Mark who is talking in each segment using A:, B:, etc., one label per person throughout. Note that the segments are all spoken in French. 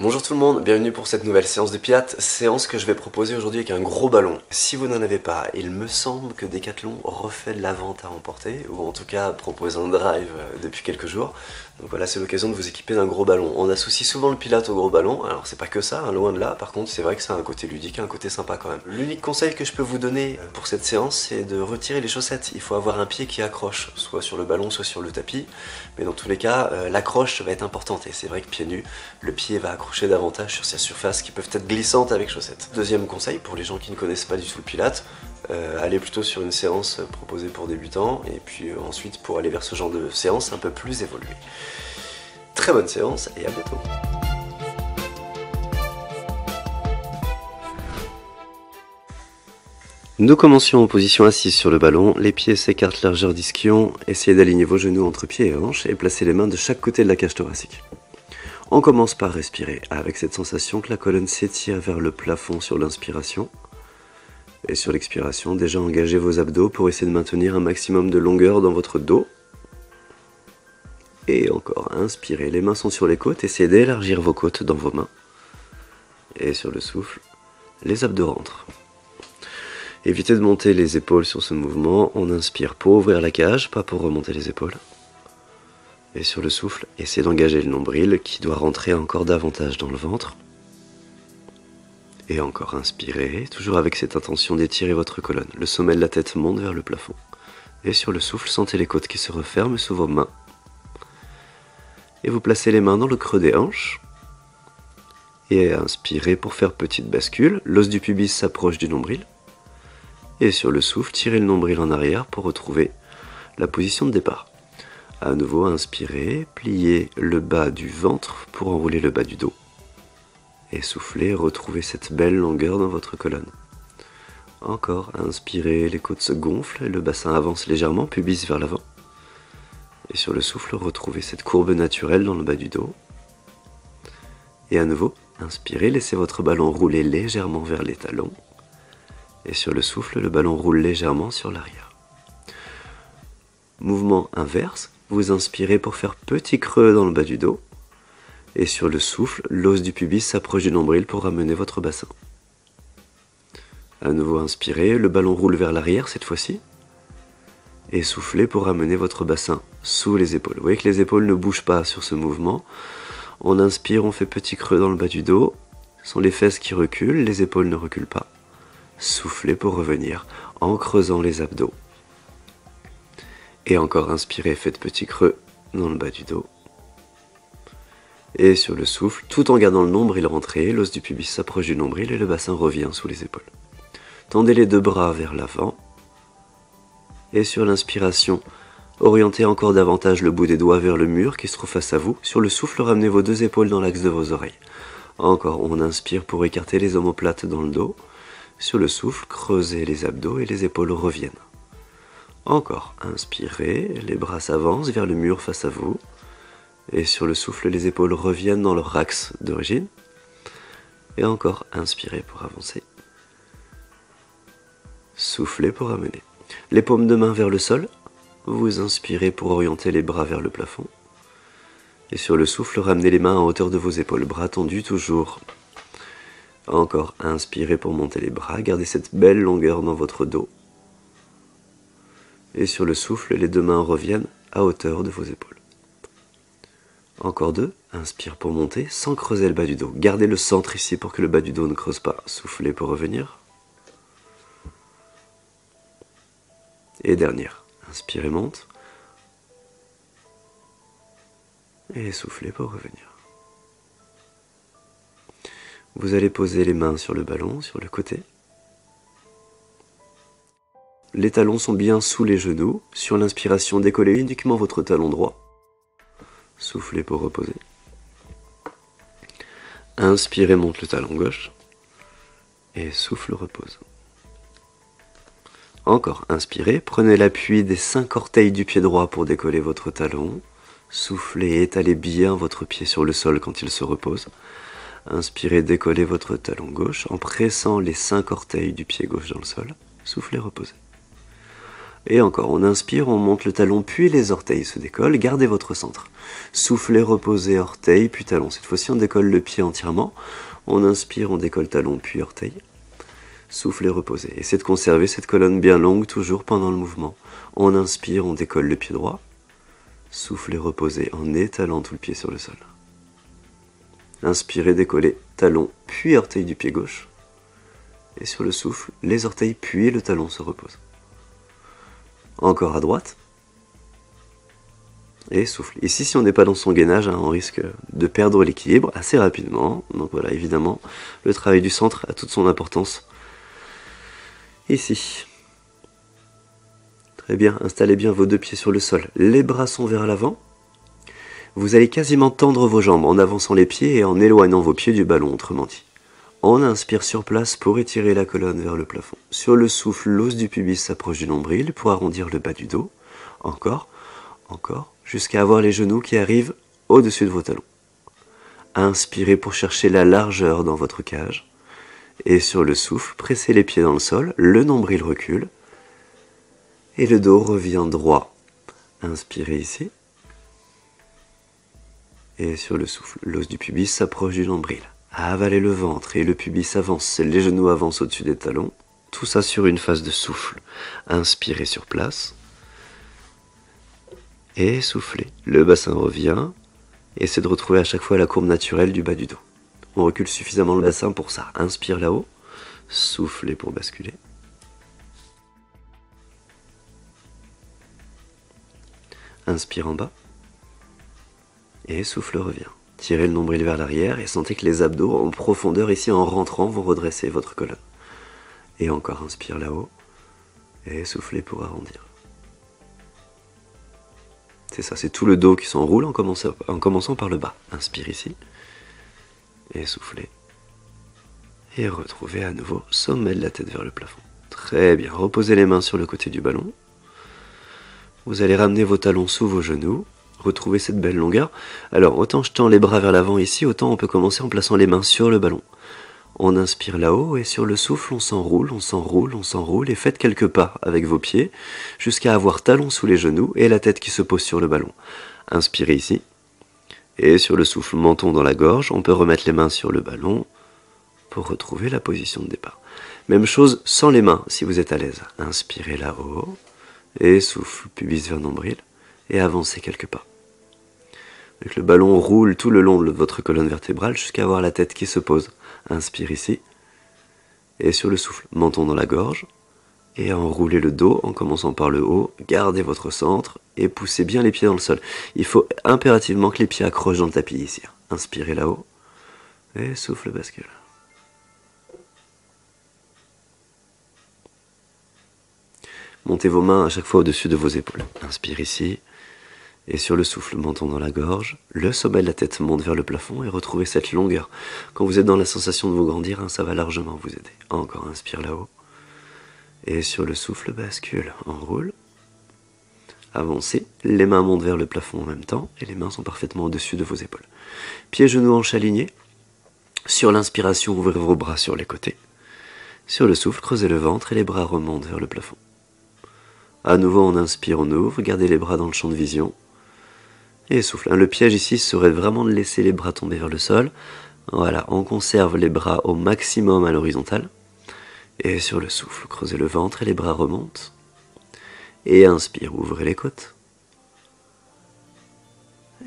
A: Bonjour tout le monde, bienvenue pour cette nouvelle séance de Pilates, séance que je vais proposer aujourd'hui avec un gros ballon. Si vous n'en avez pas, il me semble que Decathlon refait de la vente à emporter, ou en tout cas propose un drive depuis quelques jours. Donc voilà, c'est l'occasion de vous équiper d'un gros ballon. On associe souvent le Pilates au gros ballon, alors c'est pas que ça, hein, loin de là, par contre c'est vrai que ça a un côté ludique, un côté sympa quand même. L'unique conseil que je peux vous donner pour cette séance, c'est de retirer les chaussettes. Il faut avoir un pied qui accroche, soit sur le ballon, soit sur le tapis, mais dans tous les cas, l'accroche va être importante, et c'est vrai que pieds nus, le pied va accrocher davantage sur ces surfaces qui peuvent être glissantes avec chaussettes. Deuxième conseil, pour les gens qui ne connaissent pas du tout le Pilates, allez plutôt sur une séance proposée pour débutants, et puis ensuite pour aller vers ce genre de séance un peu plus évoluée. Très bonne séance et à bientôt. Nous commencions en position assise sur le ballon, les pieds s'écartent largeur d'ischio, essayez d'aligner vos genoux entre pieds et hanches et placez les mains de chaque côté de la cage thoracique. On commence par respirer, avec cette sensation que la colonne s'étire vers le plafond sur l'inspiration. Et sur l'expiration, déjà engagez vos abdos pour essayer de maintenir un maximum de longueur dans votre dos. Et encore, inspirez, les mains sont sur les côtes, essayez d'élargir vos côtes dans vos mains. Et sur le souffle, les abdos rentrent. Évitez de monter les épaules sur ce mouvement, on inspire pour ouvrir la cage, pas pour remonter les épaules. Et sur le souffle, essayez d'engager le nombril qui doit rentrer encore davantage dans le ventre. Et encore inspirez, toujours avec cette intention d'étirer votre colonne. Le sommet de la tête monte vers le plafond. Et sur le souffle, sentez les côtes qui se referment sous vos mains. Et vous placez les mains dans le creux des hanches. Et inspirez pour faire petite bascule. L'os du pubis s'approche du nombril. Et sur le souffle, tirez le nombril en arrière pour retrouver la position de départ. À nouveau, inspirez, pliez le bas du ventre pour enrouler le bas du dos. Et soufflez, retrouvez cette belle longueur dans votre colonne. Encore, inspirez, les côtes se gonflent et le bassin avance légèrement, pubis vers l'avant. Et sur le souffle, retrouvez cette courbe naturelle dans le bas du dos. Et à nouveau, inspirez, laissez votre ballon rouler légèrement vers les talons. Et sur le souffle, le ballon roule légèrement sur l'arrière. Mouvement inverse, vous inspirez pour faire petit creux dans le bas du dos. Et sur le souffle, l'os du pubis s'approche du nombril pour ramener votre bassin. À nouveau inspirez, le ballon roule vers l'arrière cette fois-ci. Et soufflez pour ramener votre bassin sous les épaules. Vous voyez que les épaules ne bougent pas sur ce mouvement. On inspire, on fait petit creux dans le bas du dos. Ce sont les fesses qui reculent, les épaules ne reculent pas. Soufflez pour revenir en creusant les abdos. Et encore inspirez, faites petit creux dans le bas du dos. Et sur le souffle, tout en gardant le nombril rentré, l'os du pubis s'approche du nombril et le bassin revient sous les épaules. Tendez les deux bras vers l'avant. Et sur l'inspiration, orientez encore davantage le bout des doigts vers le mur qui se trouve face à vous. Sur le souffle, ramenez vos deux épaules dans l'axe de vos oreilles. Encore, on inspire pour écarter les omoplates dans le dos. Sur le souffle, creusez les abdos et les épaules reviennent. Encore, inspirez, les bras s'avancent vers le mur face à vous. Et sur le souffle, les épaules reviennent dans leur axe d'origine. Et encore, inspirez pour avancer. Soufflez pour ramener. Les paumes de main vers le sol. Vous inspirez pour orienter les bras vers le plafond. Et sur le souffle, ramenez les mains à hauteur de vos épaules. Bras tendus toujours. Encore, inspirez pour monter les bras. Gardez cette belle longueur dans votre dos. Et sur le souffle, les deux mains reviennent à hauteur de vos épaules. Encore deux, inspire pour monter sans creuser le bas du dos. Gardez le centre ici pour que le bas du dos ne creuse pas. Soufflez pour revenir. Et dernière, inspirez, monte. Et soufflez pour revenir. Vous allez poser les mains sur le ballon, sur le côté. Les talons sont bien sous les genoux. Sur l'inspiration, décollez uniquement votre talon droit. Soufflez pour reposer. Inspirez, monte le talon gauche. Et souffle, repose. Encore, inspirez, prenez l'appui des 5 orteils du pied droit pour décoller votre talon. Soufflez, étalez bien votre pied sur le sol quand il se repose. Inspirez, décollez votre talon gauche en pressant les 5 orteils du pied gauche dans le sol. Soufflez, reposez. Et encore, on inspire, on monte le talon, puis les orteils se décollent, gardez votre centre. Soufflez, reposez, orteils, puis talon. Cette fois-ci, on décolle le pied entièrement. On inspire, on décolle talon, puis orteil. Soufflez, reposez. Essayez de conserver cette colonne bien longue, toujours pendant le mouvement. On inspire, on décolle le pied droit. Soufflez, reposez, en étalant tout le pied sur le sol. Inspirez, décollez, talon, puis orteil du pied gauche. Et sur le souffle, les orteils, puis le talon se reposent. Encore à droite. Et souffle. Ici, si on n'est pas dans son gainage, on risque de perdre l'équilibre assez rapidement. Donc voilà, évidemment, le travail du centre a toute son importance. Ici. Très bien, installez bien vos deux pieds sur le sol. Les bras sont vers l'avant. Vous allez quasiment tendre vos jambes en avançant les pieds et en éloignant vos pieds du ballon, autrement dit. On inspire sur place pour étirer la colonne vers le plafond. Sur le souffle, l'os du pubis s'approche du nombril pour arrondir le bas du dos. Encore, encore, jusqu'à avoir les genoux qui arrivent au-dessus de vos talons. Inspirez pour chercher la largeur dans votre cage. Et sur le souffle, pressez les pieds dans le sol, le nombril recule. Et le dos revient droit. Inspirez ici. Et sur le souffle, l'os du pubis s'approche du nombril. Avalez le ventre et le pubis avance, les genoux avancent au-dessus des talons. Tout ça sur une phase de souffle. Inspirez sur place. Et soufflez. Le bassin revient. Essayez de retrouver à chaque fois la courbe naturelle du bas du dos. On recule suffisamment le bassin pour ça. Inspire là-haut. Soufflez pour basculer. Inspire en bas. Et souffle revient. Tirez le nombril vers l'arrière et sentez que les abdos en profondeur ici en rentrant vont redresser votre colonne. Et encore inspire là-haut. Et soufflez pour arrondir. C'est ça, c'est tout le dos qui s'enroule en commençant par le bas. Inspire ici. Et soufflez. Et retrouvez à nouveau sommet de la tête vers le plafond. Très bien, reposez les mains sur le côté du ballon. Vous allez ramener vos talons sous vos genoux. Retrouvez cette belle longueur. Alors, autant je tends les bras vers l'avant ici, autant on peut commencer en plaçant les mains sur le ballon. On inspire là-haut et sur le souffle, on s'enroule, on s'enroule, on s'enroule et faites quelques pas avec vos pieds jusqu'à avoir talons sous les genoux et la tête qui se pose sur le ballon. Inspirez ici. Et sur le souffle, menton dans la gorge, on peut remettre les mains sur le ballon pour retrouver la position de départ. Même chose sans les mains si vous êtes à l'aise. Inspirez là-haut et souffle, pubis vers nombril et avancez quelques pas. Donc le ballon roule tout le long de votre colonne vertébrale jusqu'à avoir la tête qui se pose. Inspire ici. Et sur le souffle, menton dans la gorge. Et enroulez le dos en commençant par le haut. Gardez votre centre et poussez bien les pieds dans le sol. Il faut impérativement que les pieds accrochent dans le tapis ici. Inspirez là-haut. Et souffle, bascule. Montez vos mains à chaque fois au-dessus de vos épaules. Inspire ici. Et sur le souffle, menton dans la gorge, le sommet de la tête monte vers le plafond et retrouvez cette longueur. Quand vous êtes dans la sensation de vous grandir, ça va largement vous aider. Encore, inspire là-haut. Et sur le souffle, bascule, enroule. Avancez, les mains montent vers le plafond en même temps et les mains sont parfaitement au-dessus de vos épaules. Pieds, genoux, hanches alignés. Sur l'inspiration, ouvrez vos bras sur les côtés. Sur le souffle, creusez le ventre et les bras remontent vers le plafond. À nouveau, on inspire, on ouvre, gardez les bras dans le champ de vision. Et souffle. Le piège ici serait vraiment de laisser les bras tomber vers le sol. Voilà, on conserve les bras au maximum à l'horizontale. Et sur le souffle, creusez le ventre et les bras remontent. Et inspire, ouvrez les côtes.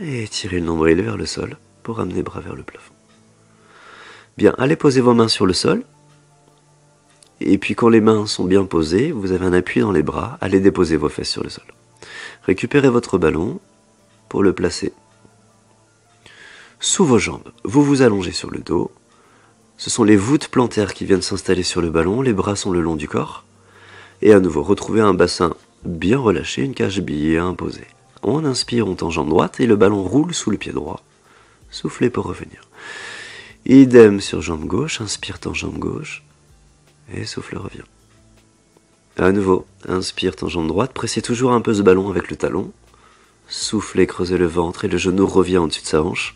A: Et tirez le nombril vers le sol pour ramener les bras vers le plafond. Bien, allez poser vos mains sur le sol. Et puis quand les mains sont bien posées, vous avez un appui dans les bras, allez déposer vos fesses sur le sol. Récupérez votre ballon pour le placer sous vos jambes. Vous vous allongez sur le dos. Ce sont les voûtes plantaires qui viennent s'installer sur le ballon, les bras sont le long du corps. Et à nouveau, retrouvez un bassin bien relâché, une cage bien posée. On inspire, on tend jambe droite et le ballon roule sous le pied droit. Soufflez pour revenir. Idem sur jambe gauche, inspire, tend jambe gauche. Et souffle, revient. À nouveau, inspire, tend jambe droite, pressez toujours un peu ce ballon avec le talon. Soufflez, creusez le ventre et le genou revient au-dessus de sa hanche.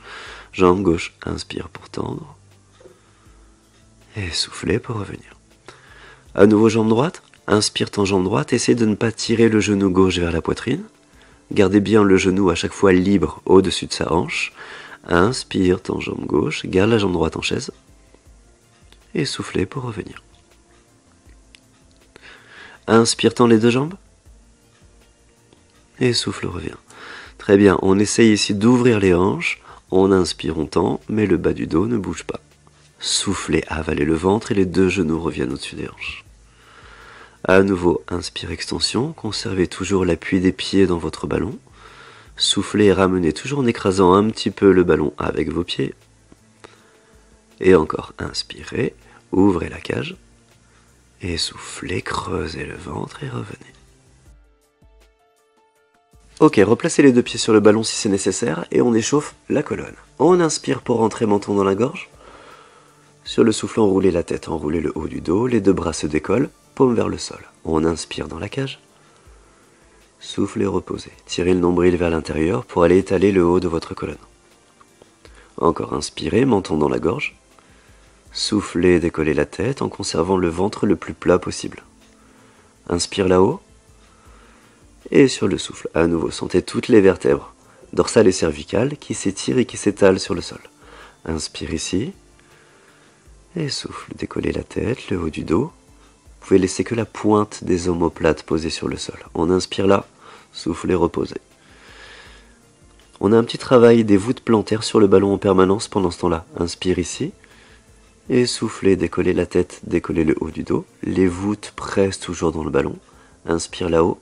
A: Jambe gauche, inspire pour tendre. Et soufflez pour revenir. À nouveau, jambe droite, Inspire en jambe droite, essayez de ne pas tirer le genou gauche vers la poitrine. Gardez bien le genou à chaque fois libre au-dessus de sa hanche. Inspire en jambe gauche, garde la jambe droite en chaise. Et soufflez pour revenir. Inspire, tends les deux jambes. Et souffle, revient. Très bien, on essaye ici d'ouvrir les hanches. On inspire, on tend, mais le bas du dos ne bouge pas. Soufflez, avalez le ventre et les deux genoux reviennent au-dessus des hanches. À nouveau, inspire, extension. Conservez toujours l'appui des pieds dans votre ballon. Soufflez et ramenez toujours en écrasant un petit peu le ballon avec vos pieds. Et encore, inspirez, ouvrez la cage. Et soufflez, creusez le ventre et revenez. Ok, replacez les deux pieds sur le ballon si c'est nécessaire et on échauffe la colonne. On inspire pour rentrer menton dans la gorge. Sur le souffle, enroulez la tête, enroulez le haut du dos, les deux bras se décollent, paume vers le sol. On inspire dans la cage. Soufflez, reposez. Tirez le nombril vers l'intérieur pour aller étaler le haut de votre colonne. Encore inspirez, menton dans la gorge. Soufflez, décollez la tête en conservant le ventre le plus plat possible. Inspire là-haut. Et sur le souffle, à nouveau, sentez toutes les vertèbres, dorsales et cervicales, qui s'étirent et qui s'étalent sur le sol. Inspire ici. Et souffle, décollez la tête, le haut du dos. Vous pouvez laisser que la pointe des omoplates posée sur le sol. On inspire là, soufflez, reposez. On a un petit travail des voûtes plantaires sur le ballon en permanence pendant ce temps-là. Inspire ici. Et soufflez, décollez la tête, décollez le haut du dos. Les voûtes pressent toujours dans le ballon. Inspire là-haut.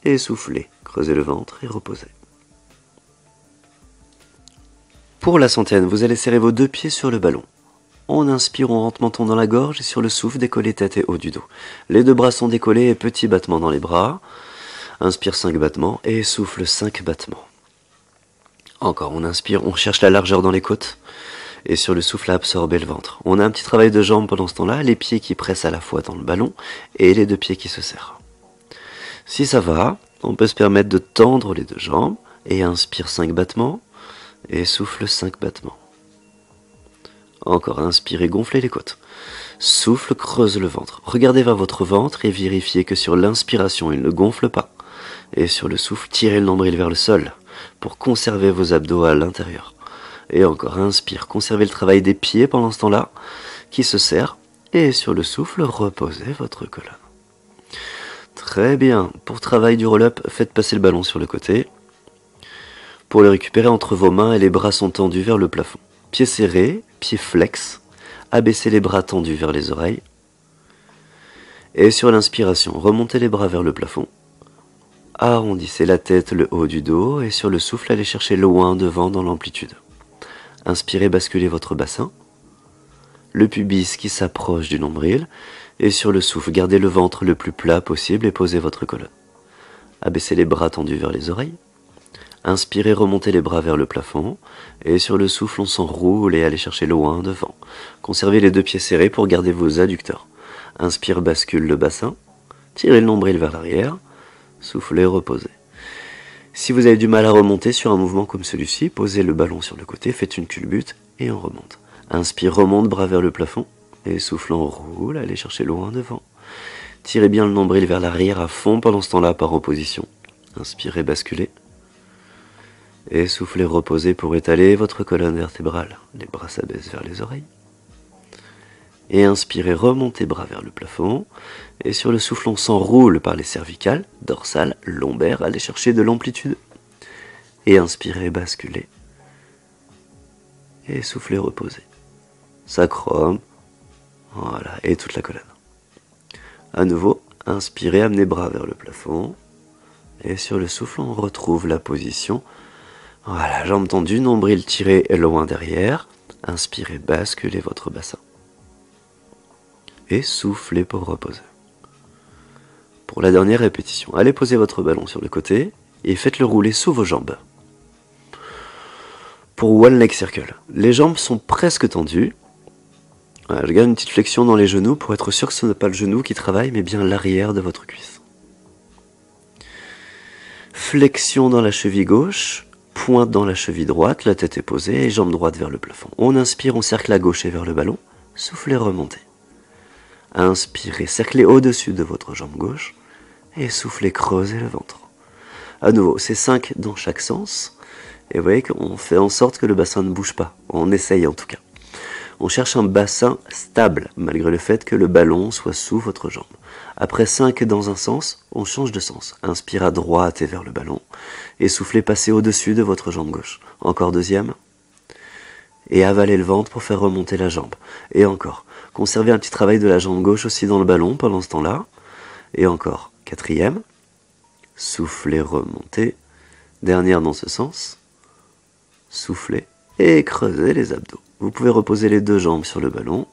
A: Et soufflez, creusez le ventre et reposez. Pour la centaine, vous allez serrer vos deux pieds sur le ballon. On inspire, on rentre menton dans la gorge et sur le souffle, décollez tête et haut du dos. Les deux bras sont décollés et petit battement dans les bras. Inspire 5 battements et souffle 5 battements. Encore, on inspire, on cherche la largeur dans les côtes. Et sur le souffle, absorbez le ventre. On a un petit travail de jambes pendant ce temps-là, les pieds qui pressent à la fois dans le ballon et les deux pieds qui se serrent. Si ça va, on peut se permettre de tendre les deux jambes et inspire 5 battements et souffle 5 battements. Encore, inspirez, gonflez les côtes. Souffle, creuse le ventre. Regardez vers votre ventre et vérifiez que sur l'inspiration, il ne gonfle pas. Et sur le souffle, tirez le nombril vers le sol pour conserver vos abdos à l'intérieur. Et encore, inspire, conservez le travail des pieds pendant ce temps-là qui se serrent. Et sur le souffle, reposez votre colonne. Très bien. Pour travail du roll-up, faites passer le ballon sur le côté. Pour le récupérer entre vos mains et les bras sont tendus vers le plafond. Pieds serrés, pieds flex. Abaissez les bras tendus vers les oreilles. Et sur l'inspiration, remontez les bras vers le plafond. Arrondissez la tête, le haut du dos. Et sur le souffle, allez chercher loin devant dans l'amplitude. Inspirez, basculez votre bassin. Le pubis qui s'approche du nombril. Et sur le souffle, gardez le ventre le plus plat possible et posez votre colonne. Abaissez les bras tendus vers les oreilles. Inspirez, remontez les bras vers le plafond. Et sur le souffle, on s'enroule et allez chercher loin devant. Conservez les deux pieds serrés pour garder vos adducteurs. Inspire, bascule le bassin. Tirez le nombril vers l'arrière. Soufflez, reposez. Si vous avez du mal à remonter sur un mouvement comme celui-ci, posez le ballon sur le côté, faites une culbute et on remonte. Inspire, remonte, bras vers le plafond. Et souffle, on roule, allez chercher loin devant. Tirez bien le nombril vers l'arrière à fond pendant ce temps-là par opposition. Inspirez, basculez. Et soufflez, reposez pour étaler votre colonne vertébrale. Les bras s'abaissent vers les oreilles. Et inspirez, remontez bras vers le plafond. Et sur le souffle, on s'enroule par les cervicales, dorsales, lombaires, allez chercher de l'amplitude. Et inspirez, basculez. Et soufflez, reposez. Sacrum. Voilà, et toute la colonne. À nouveau, inspirez, amenez bras vers le plafond. Et sur le souffle, on retrouve la position. Voilà, jambes tendues, nombril tiré loin derrière. Inspirez, basculez votre bassin. Et soufflez pour reposer. Pour la dernière répétition, allez poser votre ballon sur le côté et faites-le rouler sous vos jambes. Pour One Leg Circle, les jambes sont presque tendues. Voilà, je garde une petite flexion dans les genoux pour être sûr que ce n'est pas le genou qui travaille, mais bien l'arrière de votre cuisse. Flexion dans la cheville gauche, pointe dans la cheville droite, la tête est posée et jambe droite vers le plafond. On inspire, on cercle la gauche et vers le ballon. Soufflez, remontez. Inspirez, cerclez au-dessus de votre jambe gauche et soufflez, creusez le ventre. À nouveau, c'est 5 dans chaque sens. Et vous voyez qu'on fait en sorte que le bassin ne bouge pas. On essaye en tout cas. On cherche un bassin stable, malgré le fait que le ballon soit sous votre jambe. Après 5 dans un sens, on change de sens. Inspire à droite et vers le ballon. Et soufflez, passer au-dessus de votre jambe gauche. Encore deuxième. Et avalez le ventre pour faire remonter la jambe. Et encore. Conservez un petit travail de la jambe gauche aussi dans le ballon pendant ce temps-là. Et encore. Quatrième. Soufflez, remontez. Dernière dans ce sens. Soufflez et creusez les abdos. Vous pouvez reposer les deux jambes sur le ballon.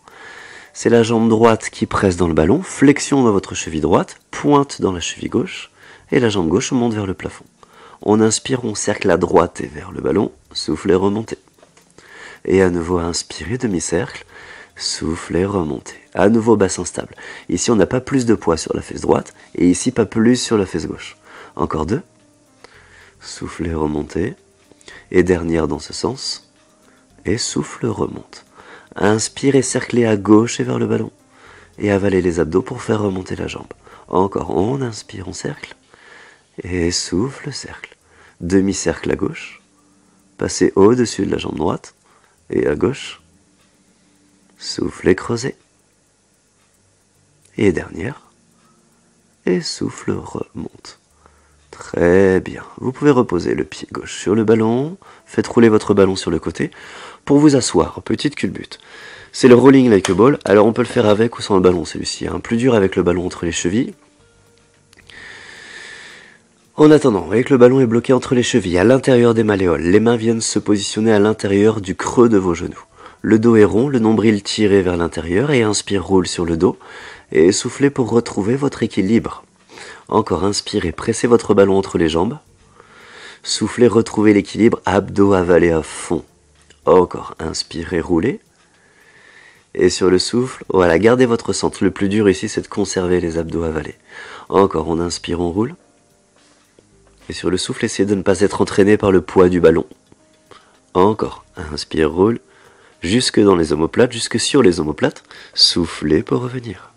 A: C'est la jambe droite qui presse dans le ballon. Flexion dans votre cheville droite. Pointe dans la cheville gauche. Et la jambe gauche monte vers le plafond. On inspire, on cercle à droite et vers le ballon. Soufflez, remontez. Et à nouveau, inspirez, demi-cercle. Soufflez, remontez. À nouveau, bassin stable. Ici, on n'a pas plus de poids sur la fesse droite. Et ici, pas plus sur la fesse gauche. Encore deux. Soufflez, remontez. Et dernière dans ce sens. Et souffle, remonte. Inspire et cerclez à gauche et vers le ballon. Et avalez les abdos pour faire remonter la jambe. Encore, on inspire, on cercle. Et souffle, cercle. Demi-cercle à gauche. Passez au-dessus de la jambe droite. Et à gauche. Souffle et creusez. Et dernière. Et souffle, remonte. Très bien. Vous pouvez reposer le pied gauche sur le ballon. Faites rouler votre ballon sur le côté. Pour vous asseoir, petite culbute. C'est le rolling like a ball. Alors on peut le faire avec ou sans le ballon, celui-ci. Plus dur avec le ballon entre les chevilles. En attendant, avec le ballon est bloqué entre les chevilles, à l'intérieur des malléoles, les mains viennent se positionner à l'intérieur du creux de vos genoux. Le dos est rond, le nombril tiré vers l'intérieur et inspire, roule sur le dos. Et soufflez pour retrouver votre équilibre. Encore, inspirez, pressez votre ballon entre les jambes. Soufflez, retrouvez l'équilibre, abdos avalés à fond. Encore, inspirez, roulez. Et sur le souffle, voilà, gardez votre centre. Le plus dur ici, c'est de conserver les abdos avalés. Encore, on inspire, on roule. Et sur le souffle, essayez de ne pas être entraîné par le poids du ballon. Encore, inspire, roule. Jusque dans les omoplates, jusque sur les omoplates. Soufflez pour revenir.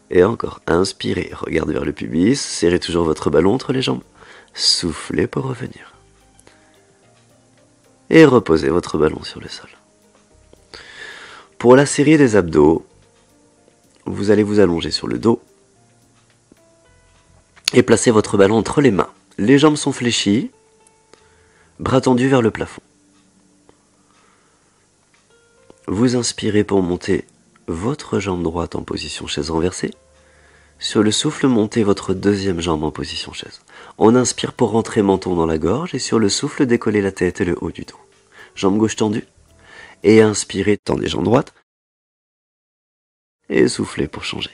A: Et encore, inspirez, regardez vers le pubis, serrez toujours votre ballon entre les jambes. Soufflez pour revenir. Et reposez votre ballon sur le sol. Pour la série des abdos, vous allez vous allonger sur le dos et placer votre ballon entre les mains. Les jambes sont fléchies, bras tendus vers le plafond. Vous inspirez pour monter votre jambe droite en position chaise renversée. Sur le souffle, montez votre deuxième jambe en position chaise. On inspire pour rentrer menton dans la gorge et sur le souffle, décollez la tête et le haut du dos. Jambe gauche tendue. Et inspirez, tendez jambe droite. Et soufflez pour changer.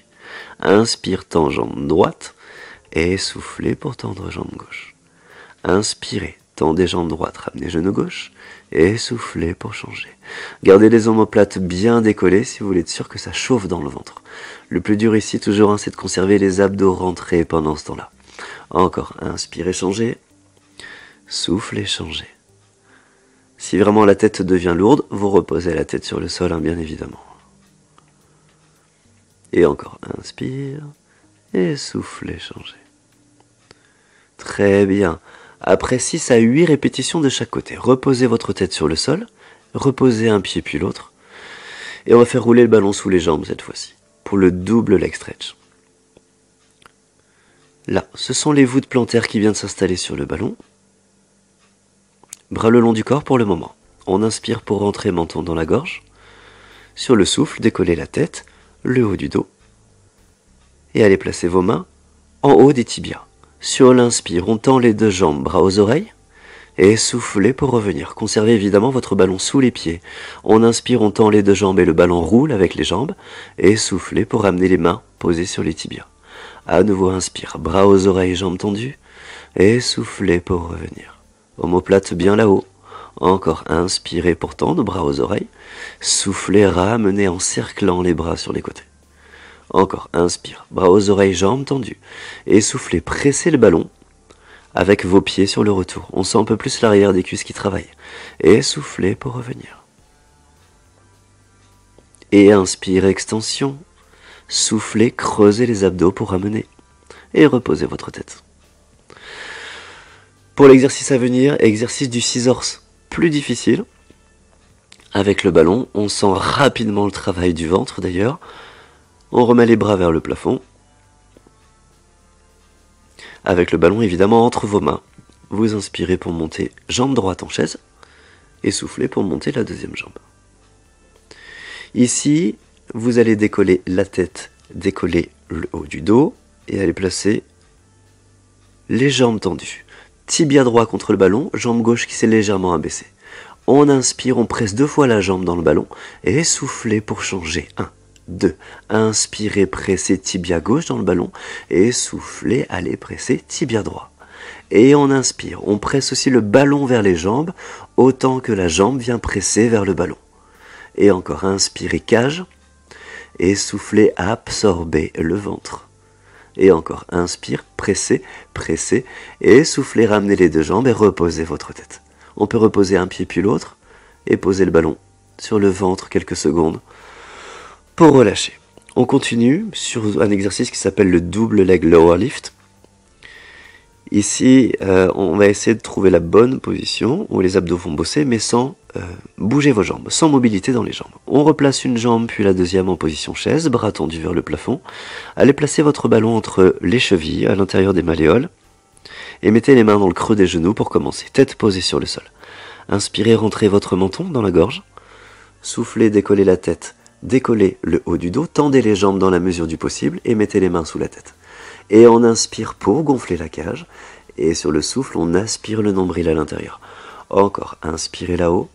A: Inspire, tend jambe droite. Et soufflez pour tendre jambe gauche. Inspirez, tendez jambe droite, ramenez genou gauche. Et soufflez pour changer. Gardez les omoplates bien décollées si vous voulez être sûr que ça chauffe dans le ventre. Le plus dur ici, toujours, c'est de conserver les abdos rentrés pendant ce temps-là. Encore, inspirez, changez. Soufflez, changez. Si vraiment la tête devient lourde, vous reposez la tête sur le sol, bien évidemment. Et encore, inspire. Et soufflez, changez. Très bien. Après 6 à 8 répétitions de chaque côté, reposez votre tête sur le sol, reposez un pied puis l'autre, et on va faire rouler le ballon sous les jambes cette fois-ci, pour le double leg stretch. Là, ce sont les voûtes plantaires qui viennent s'installer sur le ballon. Bras le long du corps pour le moment. On inspire pour rentrer menton dans la gorge. Sur le souffle, décollez la tête, le haut du dos, et allez placer vos mains en haut des tibias. Sur l'inspire, on tend les deux jambes, bras aux oreilles, et soufflez pour revenir. Conservez évidemment votre ballon sous les pieds. On inspire, on tend les deux jambes et le ballon roule avec les jambes, et soufflez pour ramener les mains posées sur les tibias. À nouveau, inspire, bras aux oreilles, jambes tendues, et soufflez pour revenir. Omoplate bien là-haut. Encore, inspirez pour tendre, bras aux oreilles, soufflez, ramenez en cerclant les bras sur les côtés. Encore, inspire, bras aux oreilles, jambes tendues. Et soufflez, pressez le ballon avec vos pieds sur le retour. On sent un peu plus l'arrière des cuisses qui travaillent. Et soufflez pour revenir. Et inspire, extension. Soufflez, creusez les abdos pour ramener. Et reposez votre tête. Pour l'exercice à venir, exercice du scissors plus difficile. Avec le ballon, on sent rapidement le travail du ventre d'ailleurs. On remet les bras vers le plafond. Avec le ballon évidemment entre vos mains. Vous inspirez pour monter jambe droite en chaise et soufflez pour monter la deuxième jambe. Ici, vous allez décoller la tête, décoller le haut du dos et aller placer les jambes tendues. Tibia droit contre le ballon, jambe gauche qui s'est légèrement abaissée. On inspire, on presse 2 fois la jambe dans le ballon et soufflez pour changer. 1, 2. Inspirez, pressez tibia gauche dans le ballon et soufflez, allez presser tibia droit. Et on inspire, on presse aussi le ballon vers les jambes autant que la jambe vient presser vers le ballon. Et encore, inspirez cage et soufflez, absorbez le ventre. Et encore, inspire, pressez, pressez et soufflez, ramenez les 2 jambes et reposez votre tête. On peut reposer un pied puis l'autre et poser le ballon sur le ventre quelques secondes pour relâcher. On continue sur un exercice qui s'appelle le double leg lower lift. Ici, on va essayer de trouver la bonne position où les abdos vont bosser mais sans bouger vos jambes, sans mobilité dans les jambes. On replace une jambe puis la deuxième en position chaise, bras tendus vers le plafond. Allez placer votre ballon entre les chevilles à l'intérieur des malléoles. Et mettez les mains dans le creux des genoux pour commencer. Tête posée sur le sol. Inspirez, rentrez votre menton dans la gorge. Soufflez, décollez la tête. Décollez le haut du dos. Tendez les jambes dans la mesure du possible et mettez les mains sous la tête. Et on inspire pour gonfler la cage. Et sur le souffle, on aspire le nombril à l'intérieur. Encore, inspirez là-haut.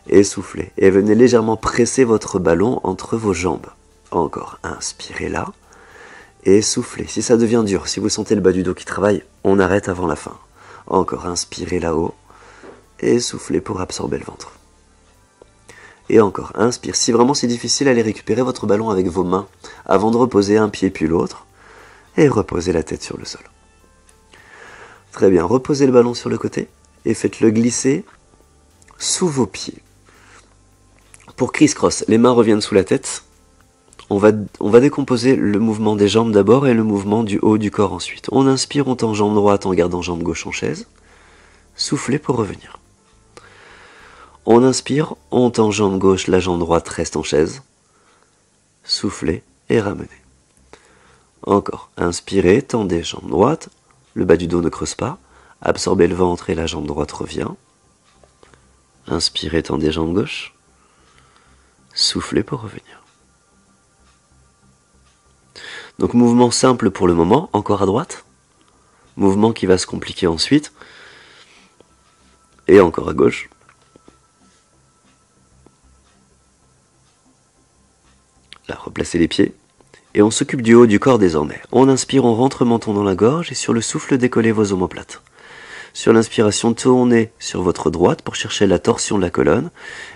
A: Et soufflez. Et venez légèrement presser votre ballon entre vos jambes. Encore, inspirez là. Et soufflez. Si ça devient dur, si vous sentez le bas du dos qui travaille, on arrête avant la fin. Encore, inspirez là-haut. Et soufflez pour absorber le ventre. Et encore, inspire. Si vraiment c'est difficile, allez récupérer votre ballon avec vos mains avant de reposer un pied puis l'autre. Et reposez la tête sur le sol. Très bien, reposez le ballon sur le côté et faites-le glisser sous vos pieds. Pour criss-cross, les mains reviennent sous la tête. On va décomposer le mouvement des jambes d'abord et le mouvement du haut du corps ensuite. On inspire, on tend jambe droite en gardant jambe gauche en chaise. Soufflez pour revenir. On inspire, on tend jambe gauche, la jambe droite reste en chaise. Soufflez et ramenez. Encore, inspirez, tendez jambe droite, le bas du dos ne creuse pas. Absorbez le ventre et la jambe droite revient. Inspirez, tendez jambe gauche. Soufflez pour revenir. Donc mouvement simple pour le moment, encore à droite. Mouvement qui va se compliquer ensuite. Et encore à gauche. Là, replacez les pieds. Et on s'occupe du haut du corps désormais. On inspire, on rentre menton dans la gorge et sur le souffle, décollez vos omoplates. Sur l'inspiration, tournez sur votre droite pour chercher la torsion de la colonne.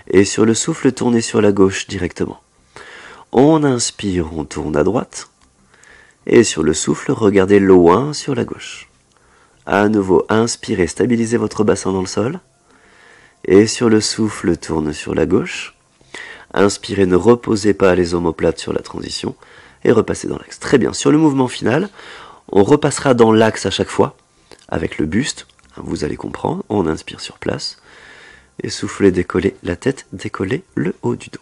A: Et sur le souffle, tournez sur la gauche directement. On inspire, on tourne à droite. Et sur le souffle, regardez loin sur la gauche. À nouveau, inspirez, stabilisez votre bassin dans le sol. Et sur le souffle, tourne sur la gauche. Inspirez, ne reposez pas les omoplates sur la transition. Et repassez dans l'axe. Très bien. Sur le mouvement final, on repassera dans l'axe à chaque fois, avec le buste. Vous allez comprendre. On inspire sur place. Et soufflez, décollez la tête, décollez le haut du dos.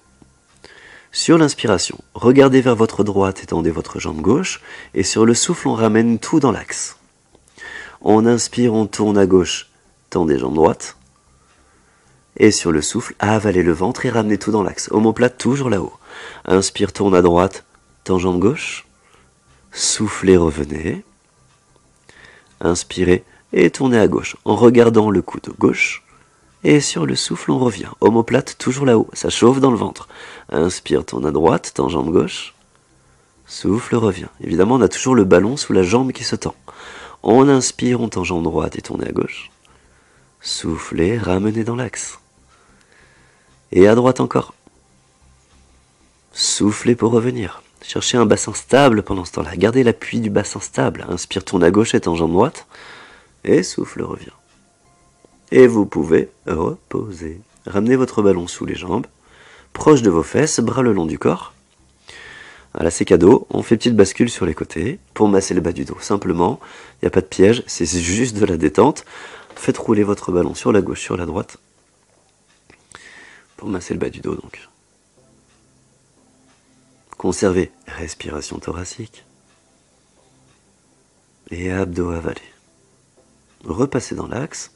A: Sur l'inspiration, regardez vers votre droite et tendez votre jambe gauche. Et sur le souffle, on ramène tout dans l'axe. On inspire, on tourne à gauche, tendez jambe droite. Et sur le souffle, avalez le ventre et ramenez tout dans l'axe. Omoplate toujours là-haut. Inspire, tourne à droite, tend jambe gauche. Soufflez, revenez. Inspirez et tournez à gauche en regardant le coude gauche. Et sur le souffle, on revient. Omoplate toujours là-haut, ça chauffe dans le ventre. Inspire, tourne à droite, tend jambe gauche. Souffle, revient. Évidemment, on a toujours le ballon sous la jambe qui se tend. On inspire, on tend jambe droite et tournez à gauche. Soufflez, ramenez dans l'axe. Et à droite encore. Soufflez pour revenir. Cherchez un bassin stable pendant ce temps-là. Gardez l'appui du bassin stable. Inspire, tourne à gauche et tend jambe droite. Et souffle, revient. Et vous pouvez reposer. Ramenez votre ballon sous les jambes, proche de vos fesses, bras le long du corps. Voilà, c'est cadeau. On fait petite bascule sur les côtés pour masser le bas du dos. Simplement, il n'y a pas de piège, c'est juste de la détente. Faites rouler votre ballon sur la gauche, sur la droite. Pour masser le bas du dos, donc. Conservez respiration thoracique. Et abdos avalés. Repassez dans l'axe.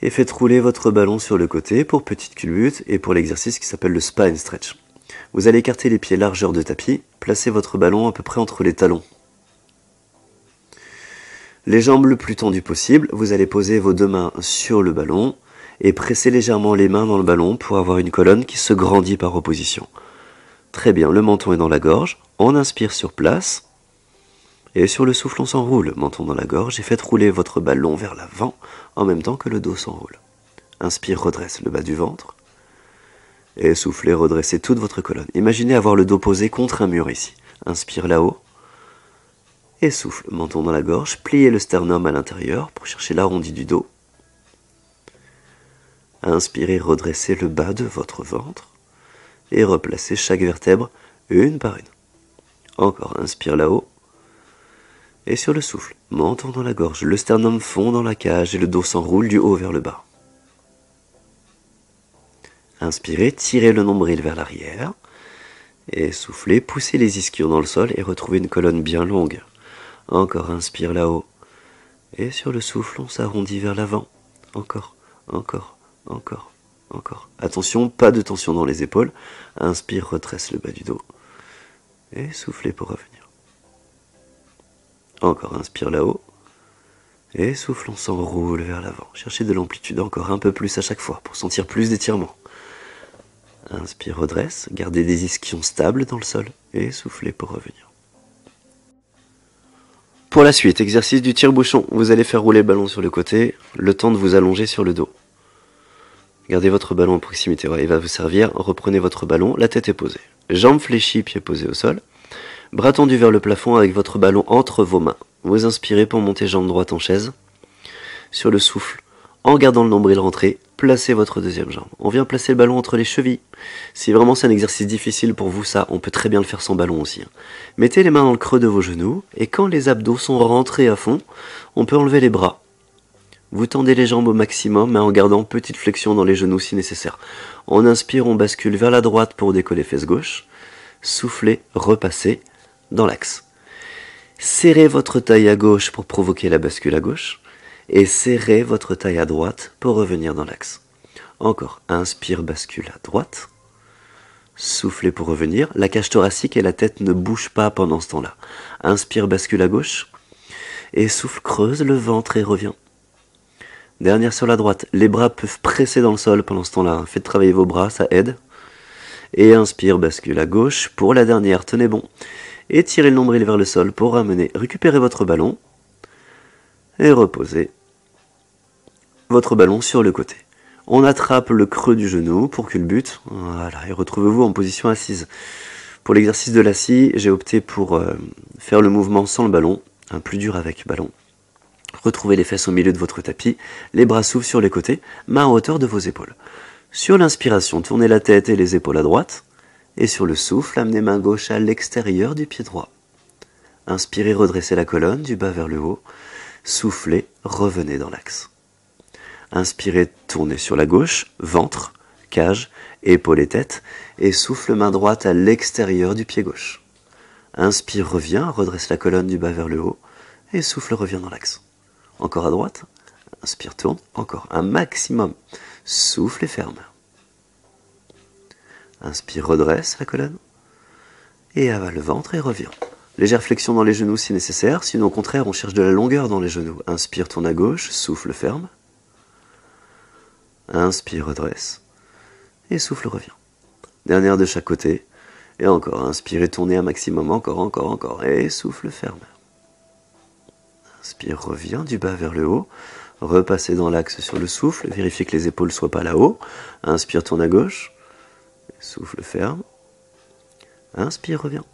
A: Et faites rouler votre ballon sur le côté pour petite culbute et pour l'exercice qui s'appelle le spine stretch. Vous allez écarter les pieds largeur de tapis, placez votre ballon à peu près entre les talons. Les jambes le plus tendues possible, vous allez poser vos deux mains sur le ballon et presser légèrement les mains dans le ballon pour avoir une colonne qui se grandit par opposition. Très bien, le menton est dans la gorge, on inspire sur place et sur le souffle on s'enroule, menton dans la gorge et faites rouler votre ballon vers l'avant en même temps que le dos s'enroule. Inspire, redresse le bas du ventre. Et soufflez, redressez toute votre colonne. Imaginez avoir le dos posé contre un mur ici. Inspire là-haut. Et souffle, menton dans la gorge. Pliez le sternum à l'intérieur pour chercher l'arrondi du dos. Inspirez, redressez le bas de votre ventre. Et replacez chaque vertèbre une par une. Encore, inspire là-haut. Et sur le souffle, menton dans la gorge. Le sternum fond dans la cage et le dos s'enroule du haut vers le bas. Inspirez, tirez le nombril vers l'arrière. Et soufflez, poussez les ischios dans le sol et retrouvez une colonne bien longue. Encore, inspire là-haut. Et sur le souffle, on s'arrondit vers l'avant. Encore, encore, encore, encore. Attention, pas de tension dans les épaules. Inspire, retresse le bas du dos. Et soufflez pour revenir. Encore, inspire là-haut. Et souffle, on s'enroule vers l'avant. Cherchez de l'amplitude encore un peu plus à chaque fois pour sentir plus d'étirement. Inspire, redresse, gardez des ischions stables dans le sol et soufflez pour revenir. Pour la suite, exercice du tire-bouchon. Vous allez faire rouler le ballon sur le côté, le temps de vous allonger sur le dos. Gardez votre ballon à proximité, voilà, il va vous servir. Reprenez votre ballon, la tête est posée. Jambes fléchies, pieds posés au sol. Bras tendus vers le plafond avec votre ballon entre vos mains. Vous inspirez pour monter jambe droite en chaise. Sur le souffle, en gardant le nombril rentré, placez votre deuxième jambe. On vient placer le ballon entre les chevilles. Si vraiment c'est un exercice difficile pour vous, ça, on peut très bien le faire sans ballon aussi. Mettez les mains dans le creux de vos genoux, et quand les abdos sont rentrés à fond, on peut enlever les bras. Vous tendez les jambes au maximum, mais en gardant petite flexion dans les genoux si nécessaire. On inspire, on bascule vers la droite pour décoller fesse gauche. Soufflez, repassez dans l'axe. Serrez votre taille à gauche pour provoquer la bascule à gauche. Et serrez votre taille à droite pour revenir dans l'axe. Encore, inspire, bascule à droite. Soufflez pour revenir. La cage thoracique et la tête ne bougent pas pendant ce temps-là. Inspire, bascule à gauche. Et souffle, creuse le ventre et revient. Dernière sur la droite. Les bras peuvent presser dans le sol pendant ce temps-là. Faites travailler vos bras, ça aide. Et inspire, bascule à gauche. Pour la dernière, tenez bon. Et tirez le nombril vers le sol pour ramener. Récupérez votre ballon. Et reposez votre ballon sur le côté. On attrape le creux du genou pour culbute. Voilà, et retrouvez-vous en position assise. Pour l'exercice de la scie, j'ai opté pour faire le mouvement sans le ballon, plus dur avec ballon. Retrouvez les fesses au milieu de votre tapis, les bras s'ouvrent sur les côtés, mains à hauteur de vos épaules. Sur l'inspiration, tournez la tête et les épaules à droite, et sur le souffle, amenez main gauche à l'extérieur du pied droit. Inspirez, redressez la colonne du bas vers le haut. Soufflez, revenez dans l'axe. Inspirez, tournez sur la gauche, ventre, cage, épaules et tête, et souffle main droite à l'extérieur du pied gauche. Inspire, reviens, redresse la colonne du bas vers le haut, et souffle, reviens dans l'axe. Encore à droite, inspire, tourne, encore un maximum. Souffle et ferme. Inspire, redresse la colonne, et avale le ventre et reviens. Légère flexion dans les genoux si nécessaire, sinon au contraire on cherche de la longueur dans les genoux. Inspire, tourne à gauche, souffle, ferme. Inspire, redresse. Et souffle, revient. Dernière de chaque côté. Et encore, inspire et tournez un maximum. Encore. Et souffle, ferme. Inspire, revient du bas vers le haut. Repassez dans l'axe sur le souffle. Vérifiez que les épaules ne soient pas là-haut. Inspire, tourne à gauche. Souffle, ferme. Inspire, revient.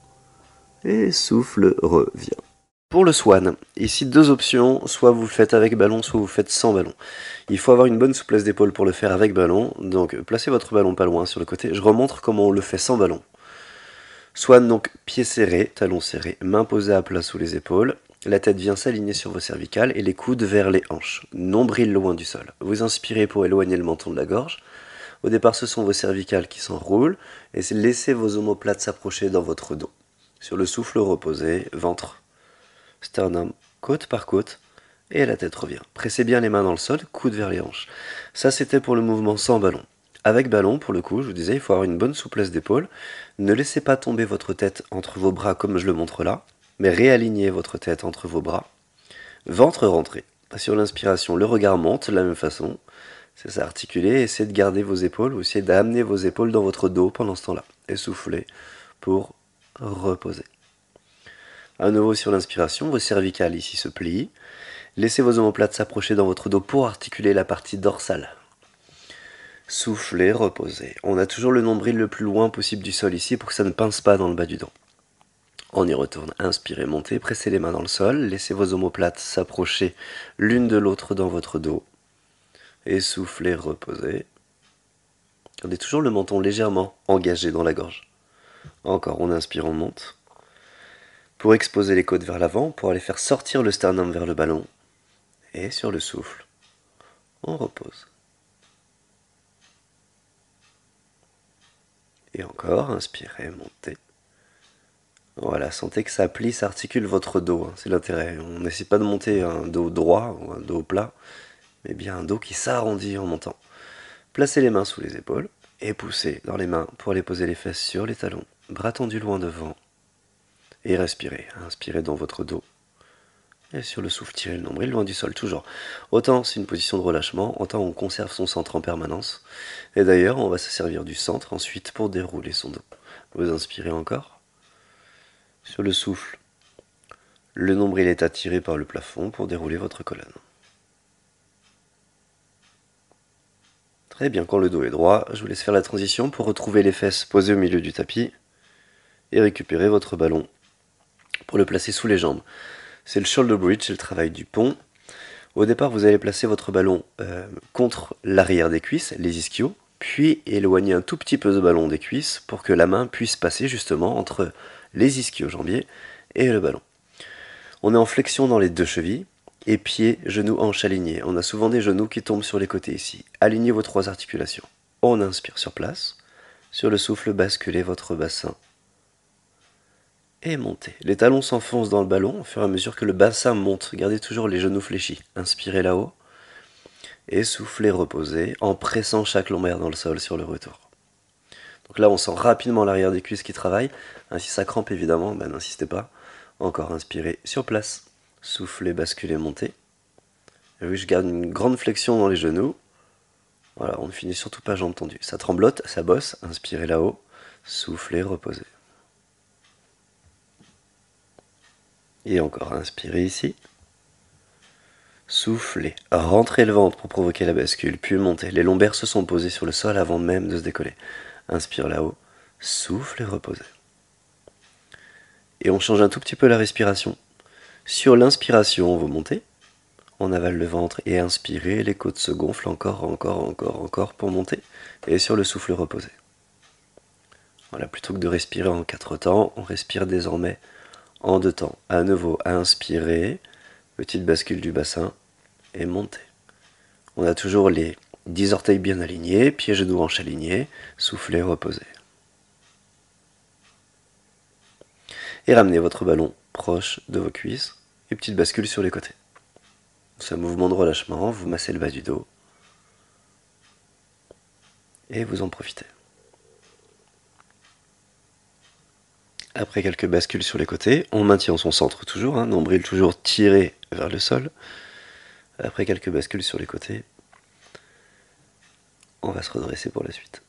A: Et souffle, revient. Pour le swan, ici deux options, soit vous le faites avec ballon, soit vous le faites sans ballon. Il faut avoir une bonne souplesse d'épaule pour le faire avec ballon, donc placez votre ballon pas loin sur le côté. Je remontre comment on le fait sans ballon. Soit donc pieds serrés, talons serrés, mains posées à plat sous les épaules, la tête vient s'aligner sur vos cervicales et les coudes vers les hanches, nombril loin du sol. Vous inspirez pour éloigner le menton de la gorge. Au départ, ce sont vos cervicales qui s'enroulent et laissez vos omoplates s'approcher dans votre dos. Sur le souffle, reposez, ventre, sternum, côte par côte, et la tête revient. Pressez bien les mains dans le sol, coudes vers les hanches. Ça, c'était pour le mouvement sans ballon. Avec ballon, pour le coup, je vous disais, il faut avoir une bonne souplesse d'épaule. Ne laissez pas tomber votre tête entre vos bras comme je le montre là, mais réalignez votre tête entre vos bras. Ventre rentré. Sur l'inspiration, le regard monte de la même façon. C'est ça, articuler, essayez de garder vos épaules ou essayez d'amener vos épaules dans votre dos pendant ce temps-là. Et soufflez pour reposer. À nouveau sur l'inspiration, vos cervicales ici se plient. Laissez vos omoplates s'approcher dans votre dos pour articuler la partie dorsale. Soufflez, reposez. On a toujours le nombril le plus loin possible du sol ici pour que ça ne pince pas dans le bas du dos. On y retourne. Inspirez, montez, pressez les mains dans le sol. Laissez vos omoplates s'approcher l'une de l'autre dans votre dos. Et soufflez, reposez. Gardez toujours le menton légèrement engagé dans la gorge. Encore, on inspire, on monte. Pour exposer les côtes vers l'avant, pour aller faire sortir le sternum vers le ballon. Et sur le souffle, on repose. Et encore, inspirez, montez. Voilà, sentez que ça plie, ça articule votre dos, hein, c'est l'intérêt. On n'essaie pas de monter un dos droit ou un dos plat, mais bien un dos qui s'arrondit en montant. Placez les mains sous les épaules et poussez dans les mains pour aller poser les fesses sur les talons, bras tendus loin devant. Et respirez, inspirez dans votre dos. Et sur le souffle, tirez le nombril loin du sol, toujours. Autant c'est une position de relâchement, autant on conserve son centre en permanence. Et d'ailleurs, on va se servir du centre ensuite pour dérouler son dos. Vous inspirez encore. Sur le souffle, le nombril est attiré par le plafond pour dérouler votre colonne. Très bien, quand le dos est droit, je vous laisse faire la transition pour retrouver les fesses posées au milieu du tapis et récupérer votre ballon pour le placer sous les jambes. C'est le shoulder bridge, c'est le travail du pont. Au départ, vous allez placer votre ballon contre l'arrière des cuisses, les ischios, puis éloigner un tout petit peu ce ballon des cuisses pour que la main puisse passer justement entre les ischio-jambiers et le ballon. On est en flexion dans les deux chevilles, et pieds, genoux, hanches alignés. On a souvent des genoux qui tombent sur les côtés ici. Alignez vos trois articulations. On inspire sur place. Sur le souffle, basculez votre bassin. Et montez. Les talons s'enfoncent dans le ballon au fur et à mesure que le bassin monte. Gardez toujours les genoux fléchis. Inspirez là-haut. Et soufflez, reposez, en pressant chaque lombaire dans le sol sur le retour. Donc là, on sent rapidement l'arrière des cuisses qui travaille. Si ça crampe, évidemment, n'insistez pas. Encore, inspirez sur place. Soufflez, basculez, montez. Et oui, je garde une grande flexion dans les genoux. Voilà, on ne finit surtout pas jambes tendues. Ça tremblote, ça bosse. Inspirez là-haut. Soufflez, reposez. Et encore, inspirez ici. Soufflez, rentrez le ventre pour provoquer la bascule, puis montez. Les lombaires se sont posés sur le sol avant même de se décoller. Inspire là-haut, souffle et reposez. Et on change un tout petit peu la respiration. Sur l'inspiration, vous montez. On avale le ventre et inspirez, les côtes se gonflent encore pour monter. Et sur le souffle, reposez. Voilà, plutôt que de respirer en 4 temps, on respire désormais en 2 temps. À nouveau, inspirez, petite bascule du bassin, et montez. On a toujours les 10 orteils bien alignés, pieds, genoux, hanches alignés, soufflez, reposez. Et ramenez votre ballon proche de vos cuisses, et petite bascule sur les côtés. C'est un mouvement de relâchement, vous massez le bas du dos, et vous en profitez. Après quelques bascules sur les côtés, on maintient son centre toujours, nombril toujours tiré vers le sol. Après quelques bascules sur les côtés, on va se redresser pour la suite.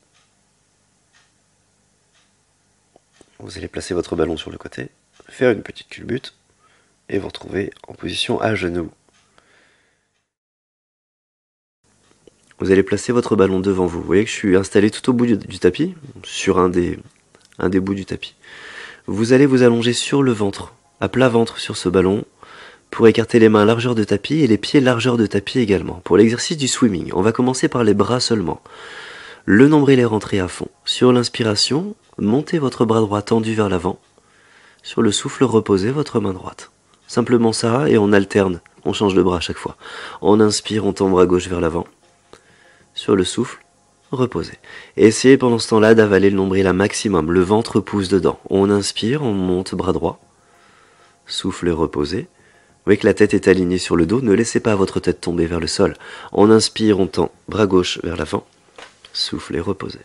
A: Vous allez placer votre ballon sur le côté, faire une petite culbute, et vous retrouver en position à genoux. Vous allez placer votre ballon devant vous. Vous voyez que je suis installé tout au bout du tapis, sur un des bouts du tapis. Vous allez vous allonger sur le ventre, à plat ventre sur ce ballon, pour écarter les mains largeur de tapis et les pieds largeur de tapis également. Pour l'exercice du swimming, on va commencer par les bras seulement. Le nombril est rentré à fond. Sur l'inspiration, montez votre bras droit tendu vers l'avant. Sur le souffle, reposez votre main droite. Simplement ça, et on alterne. On change de bras à chaque fois. On inspire, on tend bras gauche vers l'avant. Sur le souffle, reposez. Et essayez pendant ce temps-là d'avaler le nombril à maximum. Le ventre pousse dedans. On inspire, on monte bras droit. Souffle et reposez. Vous voyez que la tête est alignée sur le dos. Ne laissez pas votre tête tomber vers le sol. On inspire, on tend bras gauche vers l'avant. Souffle et reposez.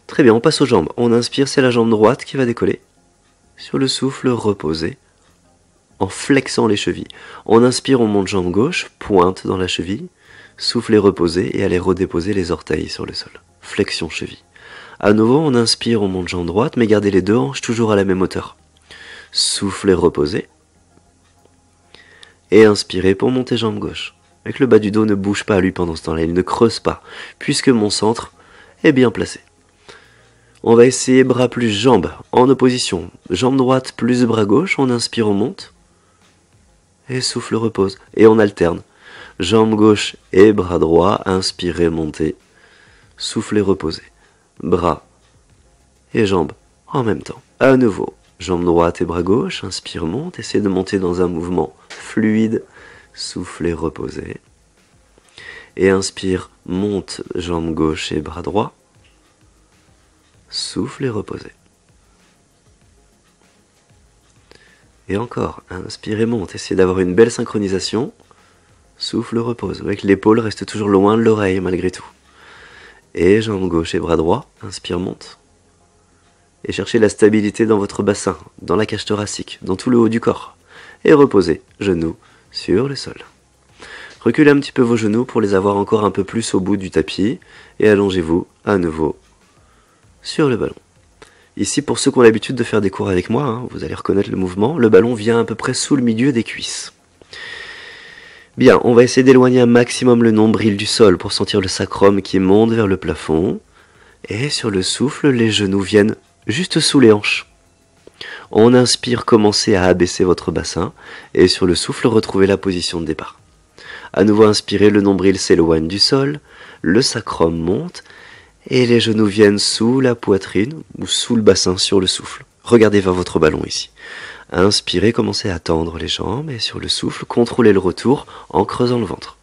A: Très bien, on passe aux jambes. On inspire, c'est la jambe droite qui va décoller. Sur le souffle, reposez, en flexant les chevilles. On inspire, on monte jambe gauche, pointe dans la cheville. Souffle et reposez, et allez redéposer les orteils sur le sol. Flexion cheville. À nouveau, on inspire, on monte jambe droite, mais gardez les deux hanches toujours à la même hauteur. Souffle et reposez. Et inspirez pour monter jambe gauche. Et que le bas du dos ne bouge pas lui pendant ce temps-là, il ne creuse pas, puisque mon centre est bien placé. On va essayer bras plus jambes, en opposition. Jambe droite plus bras gauche, on inspire, on monte. Et souffle, repose. Et on alterne. Jambe gauche et bras droit, inspirez, montez. Soufflez, reposez. Bras et jambes en même temps. À nouveau, jambe droite et bras gauche, inspire, monte. Essayez de monter dans un mouvement fluide. Soufflez, reposez. Et inspire, monte, jambe gauche et bras droit. Souffle et reposez. Et encore, inspirez, monte. Essayez d'avoir une belle synchronisation. Souffle, repose. Avec l'épaule reste toujours loin de l'oreille malgré tout. Et jambe gauche et bras droit. Inspire, monte. Et cherchez la stabilité dans votre bassin, dans la cage thoracique, dans tout le haut du corps. Et reposez, genoux sur le sol. Reculez un petit peu vos genoux pour les avoir encore un peu plus au bout du tapis. Et allongez-vous à nouveau sur le ballon. Ici, pour ceux qui ont l'habitude de faire des cours avec moi, vous allez reconnaître le mouvement, le ballon vient à peu près sous le milieu des cuisses. Bien, on va essayer d'éloigner un maximum le nombril du sol pour sentir le sacrum qui monte vers le plafond. Et sur le souffle, les genoux viennent juste sous les hanches. On inspire, commencez à abaisser votre bassin. Et sur le souffle, retrouvez la position de départ. À nouveau inspirez, le nombril s'éloigne du sol, le sacrum monte. Et les genoux viennent sous la poitrine ou sous le bassin sur le souffle. Regardez vers votre ballon ici. Inspirez, commencez à tendre les jambes et sur le souffle, contrôlez le retour en creusant le ventre.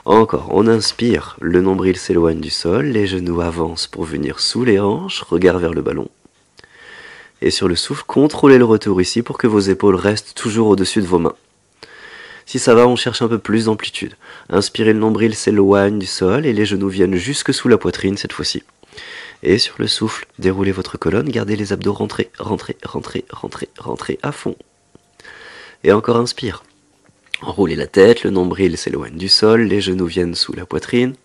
A: Encore, on inspire, le nombril s'éloigne du sol, les genoux avancent pour venir sous les hanches, regard vers le ballon. Et sur le souffle, contrôlez le retour ici pour que vos épaules restent toujours au-dessus de vos mains. Si ça va, on cherche un peu plus d'amplitude. Inspirez, le nombril s'éloigne du sol et les genoux viennent jusque sous la poitrine cette fois-ci. Et sur le souffle, déroulez votre colonne, gardez les abdos rentrés, rentrez, rentrez, rentrez, rentrez à fond. Et encore inspire. Enroulez la tête, le nombril s'éloigne du sol, les genoux viennent sous la poitrine.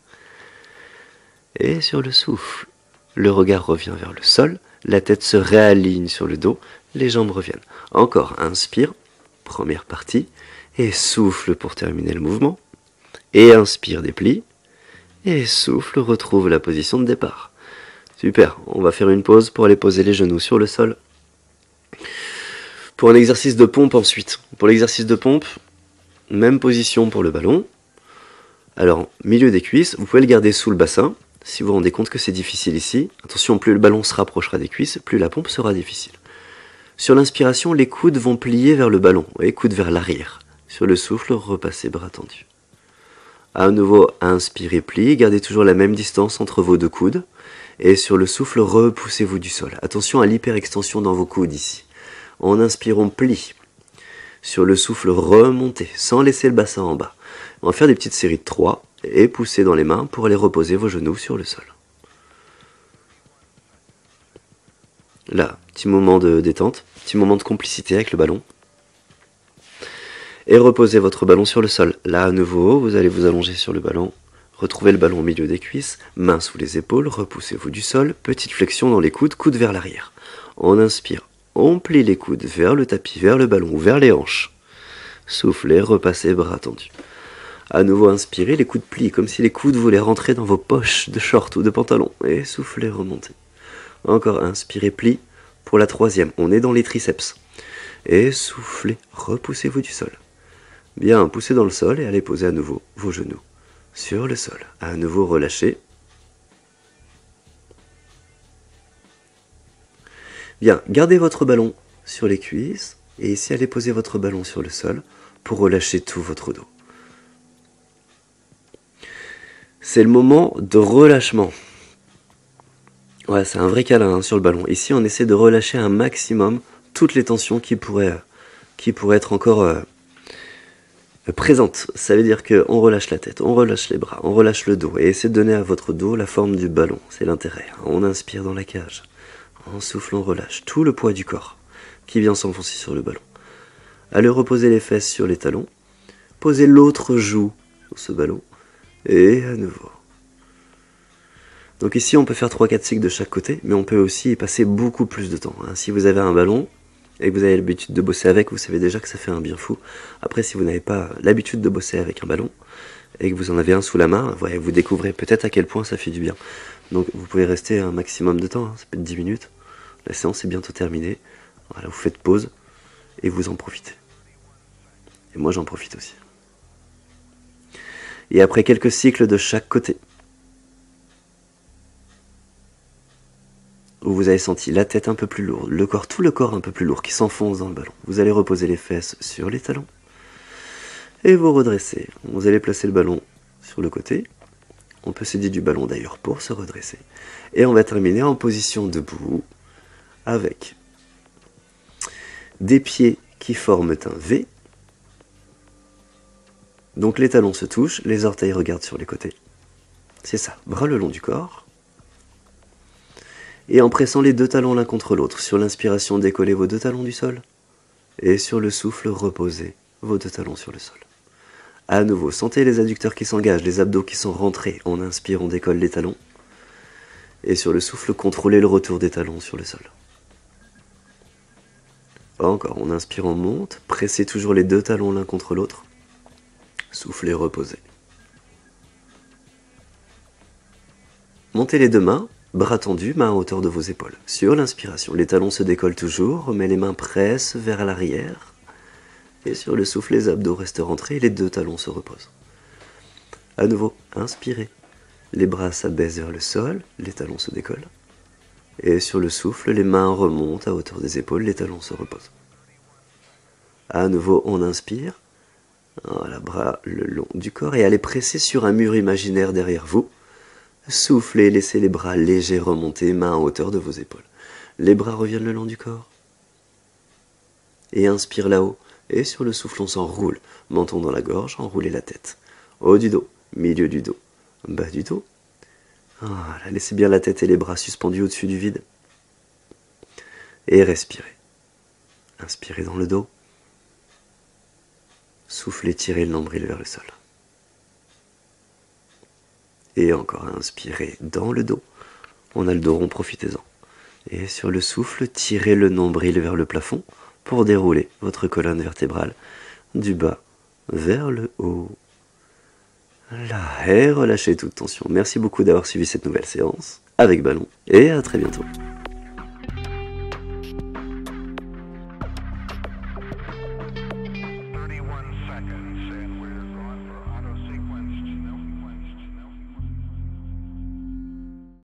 A: Et sur le souffle, le regard revient vers le sol, la tête se réaligne sur le dos, les jambes reviennent. Encore, inspire, première partie. Et souffle pour terminer le mouvement. Et inspire, déplie. Et souffle, retrouve la position de départ. Super, on va faire une pause pour aller poser les genoux sur le sol. Pour un exercice de pompe ensuite. Pour l'exercice de pompe, même position pour le ballon. Alors, milieu des cuisses, vous pouvez le garder sous le bassin. Si vous vous rendez compte que c'est difficile ici, attention, plus le ballon se rapprochera des cuisses, plus la pompe sera difficile. Sur l'inspiration, les coudes vont plier vers le ballon, et coudes vers l'arrière. Sur le souffle, repassez bras tendus. À nouveau, inspirez, pliez, gardez toujours la même distance entre vos deux coudes. Et sur le souffle, repoussez-vous du sol. Attention à l'hyperextension dans vos coudes ici. En inspirant, plie. Sur le souffle, remontez, sans laisser le bassin en bas. On va faire des petites séries de 3 et poussez dans les mains pour aller reposer vos genoux sur le sol. Là, petit moment de détente, petit moment de complicité avec le ballon. Et reposez votre ballon sur le sol. Là, à nouveau, vous allez vous allonger sur le ballon. Retrouvez le ballon au milieu des cuisses, mains sous les épaules, repoussez-vous du sol, petite flexion dans les coudes, coudes vers l'arrière. On inspire, on plie les coudes vers le tapis, vers le ballon, vers les hanches. Soufflez, repassez, bras tendus. À nouveau, inspirez, les coudes plient, comme si les coudes voulaient rentrer dans vos poches de short ou de pantalon. Et soufflez, remontez. Encore, inspirez, plie. Pour la troisième, on est dans les triceps. Et soufflez, repoussez-vous du sol. Bien, poussez dans le sol et allez poser à nouveau vos genoux sur le sol. À nouveau relâchez. Bien, gardez votre ballon sur les cuisses et ici allez poser votre ballon sur le sol pour relâcher tout votre dos. C'est le moment de relâchement. Ouais, c'est un vrai câlin hein, sur le ballon. Ici, on essaie de relâcher un maximum toutes les tensions qui pourraient être encore présentes. Ça veut dire qu'on relâche la tête, on relâche les bras, on relâche le dos et essaie de donner à votre dos la forme du ballon. C'est l'intérêt. On inspire dans la cage. En souffle, on relâche tout le poids du corps qui vient s'enfoncer sur le ballon. Allez reposer les fesses sur les talons. Posez l'autre joue sur ce ballon. Et à nouveau. Donc ici, on peut faire 3-4 cycles de chaque côté, mais on peut aussi y passer beaucoup plus de temps. Si vous avez un ballon et que vous avez l'habitude de bosser avec, vous savez déjà que ça fait un bien fou. Après, si vous n'avez pas l'habitude de bosser avec un ballon et que vous en avez un sous la main, vous découvrez peut-être à quel point ça fait du bien. Donc vous pouvez rester un maximum de temps, ça peut être 10 minutes. La séance est bientôt terminée. Voilà, vous faites pause et vous en profitez. Et moi, j'en profite aussi. Et après quelques cycles de chaque côté, où vous avez senti la tête un peu plus lourde, tout le corps un peu plus lourd qui s'enfonce dans le ballon, vous allez reposer les fesses sur les talons et vous redressez. Vous allez placer le ballon sur le côté. On peut s'aider du ballon d'ailleurs pour se redresser. Et on va terminer en position debout avec des pieds qui forment un V. Donc les talons se touchent, les orteils regardent sur les côtés. C'est ça, bras le long du corps. Et en pressant les deux talons l'un contre l'autre, sur l'inspiration, décollez vos deux talons du sol. Et sur le souffle, reposez vos deux talons sur le sol. À nouveau, sentez les adducteurs qui s'engagent, les abdos qui sont rentrés. On inspire, on décolle les talons. Et sur le souffle, contrôlez le retour des talons sur le sol. Encore, on inspire, on monte. Pressez toujours les deux talons l'un contre l'autre. Soufflez, reposez. Montez les deux mains, bras tendus, mains à hauteur de vos épaules. Sur l'inspiration, les talons se décollent toujours, mais les mains pressent vers l'arrière. Et sur le souffle, les abdos restent rentrés et les deux talons se reposent. À nouveau, inspirez. Les bras s'abaissent vers le sol, les talons se décollent. Et sur le souffle, les mains remontent à hauteur des épaules, les talons se reposent. À nouveau, on inspire. Voilà, bras le long du corps et allez presser sur un mur imaginaire derrière vous. Soufflez, laissez les bras légers remonter, mains à hauteur de vos épaules. Les bras reviennent le long du corps. Et inspire là-haut. Et sur le souffle, on s'enroule. Menton dans la gorge, enroulez la tête. Haut du dos, milieu du dos, bas du dos. Voilà, laissez bien la tête et les bras suspendus au-dessus du vide. Et respirez. Inspirez dans le dos. Soufflez, tirez le nombril vers le sol. Et encore inspirez dans le dos. On a le dos rond, profitez-en. Et sur le souffle, tirez le nombril vers le plafond pour dérouler votre colonne vertébrale du bas vers le haut. Là, et relâchez toute tension. Merci beaucoup d'avoir suivi cette nouvelle séance avec ballon et à très bientôt.